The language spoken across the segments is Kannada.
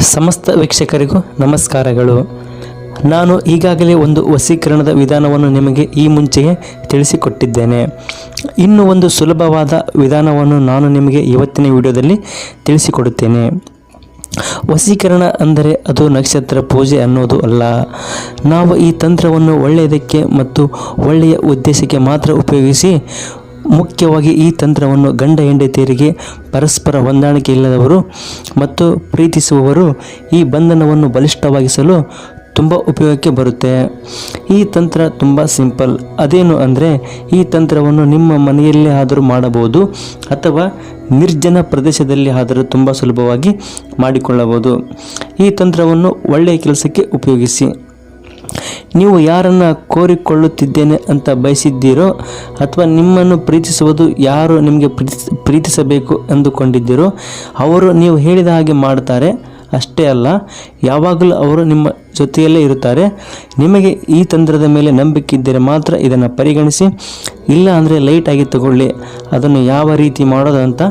ಸಮಸ್ತ ವೀಕ್ಷಕರಿಗೂ ನಮಸ್ಕಾರಗಳು. ನಾನು ಈಗಾಗಲೇ ಒಂದು ವಶೀಕರಣದ ವಿಧಾನವನ್ನು ನಿಮಗೆ ಈ ಮುಂಚೆಯೇ ತಿಳಿಸಿಕೊಟ್ಟಿದ್ದೇನೆ. ಇನ್ನು ಒಂದು ಸುಲಭವಾದ ವಿಧಾನವನ್ನು ನಾನು ನಿಮಗೆ ಇವತ್ತಿನ ವಿಡಿಯೋದಲ್ಲಿ ತಿಳಿಸಿಕೊಡುತ್ತೇನೆ. ವಶೀಕರಣ ಅಂದರೆ ಅದು ನಕ್ಷತ್ರ ಪೂಜೆ ಅನ್ನೋದು ಅಲ್ಲ. ನಾವು ಈ ತಂತ್ರವನ್ನು ಒಳ್ಳೆಯದಕ್ಕೆ ಮತ್ತು ಒಳ್ಳೆಯ ಉದ್ದೇಶಕ್ಕೆ ಮಾತ್ರ ಉಪಯೋಗಿಸಿ, ಮುಖ್ಯವಾಗಿ ಈ ತಂತ್ರವನ್ನು ಗಂಡ ಹೆಂಡತಿಯರಿಗೆ ಪರಸ್ಪರ ಹೊಂದಾಣಿಕೆ ಇಲ್ಲದವರು ಮತ್ತು ಪ್ರೀತಿಸುವವರು ಈ ಬಂಧನವನ್ನು ಬಲಿಷ್ಠವಾಗಿಸಲು ತುಂಬ ಉಪಯೋಗಕ್ಕೆ ಬರುತ್ತೆ. ಈ ತಂತ್ರ ತುಂಬ ಸಿಂಪಲ್. ಅದೇನು ಅಂದರೆ, ಈ ತಂತ್ರವನ್ನು ನಿಮ್ಮ ಮನೆಯಲ್ಲೇ ಆದರೂ ಮಾಡಬಹುದು ಅಥವಾ ನಿರ್ಜನ ಪ್ರದೇಶದಲ್ಲಿ ಆದರೂ ತುಂಬ ಸುಲಭವಾಗಿ ಮಾಡಿಕೊಳ್ಳಬಹುದು. ಈ ತಂತ್ರವನ್ನು ಒಳ್ಳೆಯ ಕೆಲಸಕ್ಕೆ ಉಪಯೋಗಿಸಿ. ನೀವು ಯಾರನ್ನು ಕೋರಿಕೊಳ್ಳುತ್ತಿದ್ದೇನೆ ಅಂತ ಬಯಸಿದ್ದೀರೋ ಅಥವಾ ನಿಮ್ಮನ್ನು ಪ್ರೀತಿಸುವುದು ಯಾರು ನಿಮಗೆ ಪ್ರೀತಿಸಬೇಕು ಅಂದುಕೊಂಡಿದ್ದೀರೋ ಅವರು ನೀವು ಹೇಳಿದ ಹಾಗೆ ಮಾಡ್ತಾರೆ. ಅಷ್ಟೇ ಅಲ್ಲ, ಯಾವಾಗಲೂ ಅವರು ನಿಮ್ಮ ಜೊತೆಯಲ್ಲೇ ಇರುತ್ತಾರೆ. ನಿಮಗೆ ಈ ತಂತ್ರದ ಮೇಲೆ ನಂಬಿಕೆ ಇದ್ದರೆ ಮಾತ್ರ ಇದನ್ನು ಪರಿಗಣಿಸಿ, ಇಲ್ಲ ಅಂದರೆ ಲೈಟಾಗಿ ತಗೊಳ್ಳಿ. ಅದನ್ನು ಯಾವ ರೀತಿ ಮಾಡೋದು ಅಂತ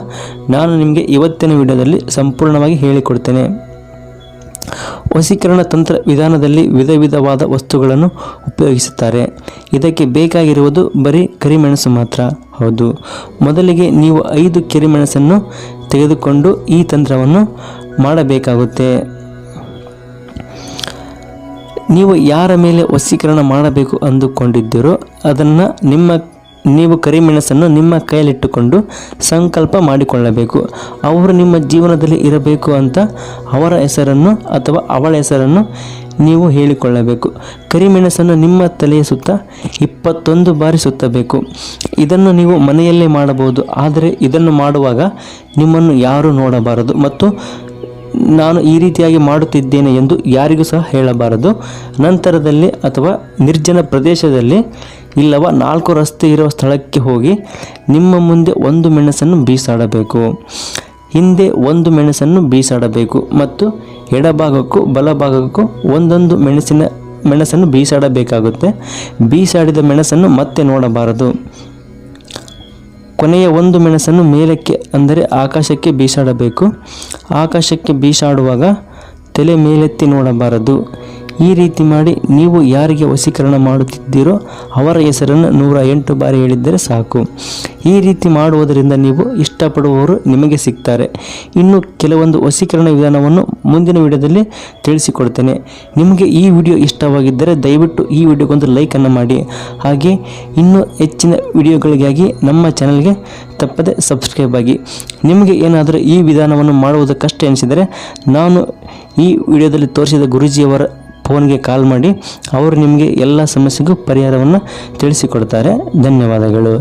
ನಾನು ನಿಮಗೆ ಇವತ್ತಿನ ವಿಡಿಯೋದಲ್ಲಿ ಸಂಪೂರ್ಣವಾಗಿ ಹೇಳಿಕೊಡ್ತೇನೆ. ವಶೀಕರಣ ತಂತ್ರ ವಿಧಾನದಲ್ಲಿ ವಿಧ ವಿಧವಾದ ವಸ್ತುಗಳನ್ನು ಉಪಯೋಗಿಸುತ್ತಾರೆ. ಇದಕ್ಕೆ ಬೇಕಾಗಿರುವುದು ಬರೀ ಕರಿಮೆಣಸು ಮಾತ್ರ. ಹೌದು, ಮೊದಲಿಗೆ ನೀವು 5 ಕರಿಮೆಣಸನ್ನು ತೆಗೆದುಕೊಂಡು ಈ ತಂತ್ರವನ್ನು ಮಾಡಬೇಕಾಗುತ್ತೆ. ನೀವು ಯಾರ ಮೇಲೆ ವಶೀಕರಣ ಮಾಡಬೇಕು ಅಂದುಕೊಂಡಿದ್ದೀರೋ ಅದನ್ನು ನೀವು ಕರಿಮೆಣಸನ್ನು ನಿಮ್ಮ ಕೈಯಲ್ಲಿಟ್ಟುಕೊಂಡು ಸಂಕಲ್ಪ ಮಾಡಿಕೊಳ್ಳಬೇಕು. ಅವರು ನಿಮ್ಮ ಜೀವನದಲ್ಲಿ ಇರಬೇಕು ಅಂತ ಅವರ ಹೆಸರನ್ನು ಅಥವಾ ಅವಳ ಹೆಸರನ್ನು ನೀವು ಹೇಳಿಕೊಳ್ಳಬೇಕು. ಕರಿಮೆಣಸನ್ನು ನಿಮ್ಮ ತಲೆಯ ಸುತ್ತ 21 ಬಾರಿ ಸುತ್ತಬೇಕು. ಇದನ್ನು ನೀವು ಮನೆಯಲ್ಲೇ ಮಾಡಬಹುದು, ಆದರೆ ಇದನ್ನು ಮಾಡುವಾಗ ನಿಮ್ಮನ್ನು ಯಾರೂ ನೋಡಬಾರದು ಮತ್ತು ನಾನು ಈ ರೀತಿಯಾಗಿ ಮಾಡುತ್ತಿದ್ದೇನೆ ಎಂದು ಯಾರಿಗೂ ಸಹ ಹೇಳಬಾರದು. ನಂತರದಲ್ಲಿ ಅಥವಾ ನಿರ್ಜನ ಪ್ರದೇಶದಲ್ಲಿ ಇಲ್ಲವ 4 ರಸ್ತೆ ಇರುವ ಸ್ಥಳಕ್ಕೆ ಹೋಗಿ ನಿಮ್ಮ ಮುಂದೆ 1 ಮೆಣಸನ್ನು ಬೀಸಾಡಬೇಕು, ಹಿಂದೆ 1 ಮೆಣಸನ್ನು ಬೀಸಾಡಬೇಕು ಮತ್ತು ಎಡಭಾಗಕ್ಕೂ ಬಲಭಾಗಕ್ಕೂ ಒಂದೊಂದು ಮೆಣಸನ್ನು ಬೀಸಾಡಬೇಕಾಗುತ್ತೆ. ಬೀಸಾಡಿದ ಮೆಣಸನ್ನು ಮತ್ತೆ ನೋಡಬಾರದು. ಕೊನೆಯ 1 ಮೆಣಸನ್ನು ಮೇಲಕ್ಕೆ ಅಂದರೆ ಆಕಾಶಕ್ಕೆ ಬೀಸಾಡಬೇಕು. ಆಕಾಶಕ್ಕೆ ಬೀಸಾಡುವಾಗ ತಲೆ ಮೇಲೆತ್ತಿ ನೋಡಬಾರದು. ಈ ರೀತಿ ಮಾಡಿ ನೀವು ಯಾರಿಗೆ ವಶೀಕರಣ ಮಾಡುತ್ತಿದ್ದೀರೋ ಅವರ ಹೆಸರನ್ನು 108 ಬಾರಿ ಹೇಳಿದ್ದರೆ ಸಾಕು. ಈ ರೀತಿ ಮಾಡುವುದರಿಂದ ನೀವು ಇಷ್ಟಪಡುವವರು ನಿಮಗೆ ಸಿಗ್ತಾರೆ. ಇನ್ನು ಕೆಲವೊಂದು ವಶೀಕರಣ ವಿಧಾನವನ್ನು ಮುಂದಿನ ವಿಡಿಯೋದಲ್ಲಿ ತಿಳಿಸಿಕೊಡ್ತೇನೆ. ನಿಮಗೆ ಈ ವಿಡಿಯೋ ಇಷ್ಟವಾಗಿದ್ದರೆ ದಯವಿಟ್ಟು ಈ ವಿಡಿಯೋಗೊಂದು ಲೈಕನ್ನು ಮಾಡಿ. ಹಾಗೆ ಇನ್ನೂ ಹೆಚ್ಚಿನ ವಿಡಿಯೋಗಳಿಗಾಗಿ ನಮ್ಮ ಚಾನಲ್ಗೆ ತಪ್ಪದೆ ಸಬ್ಸ್ಕ್ರೈಬ್ ಆಗಿ. ನಿಮಗೆ ಏನಾದರೂ ಈ ವಿಧಾನವನ್ನು ಮಾಡುವುದು ಕಷ್ಟ ಎನಿಸಿದರೆ ನಾನು ಈ ವಿಡಿಯೋದಲ್ಲಿ ತೋರಿಸಿದ ಗುರೂಜಿಯವರ ಫೋನ್ಗೆ ಕಾಲ್ ಮಾಡಿ ಅವರು ನಿಮಗೆ ಎಲ್ಲ ಸಮಸ್ಯೆಗೂ ಪರಿಹಾರವನ್ನು ತಿಳಿಸಿಕೊಡ್ತಾರೆ. ಧನ್ಯವಾದಗಳು.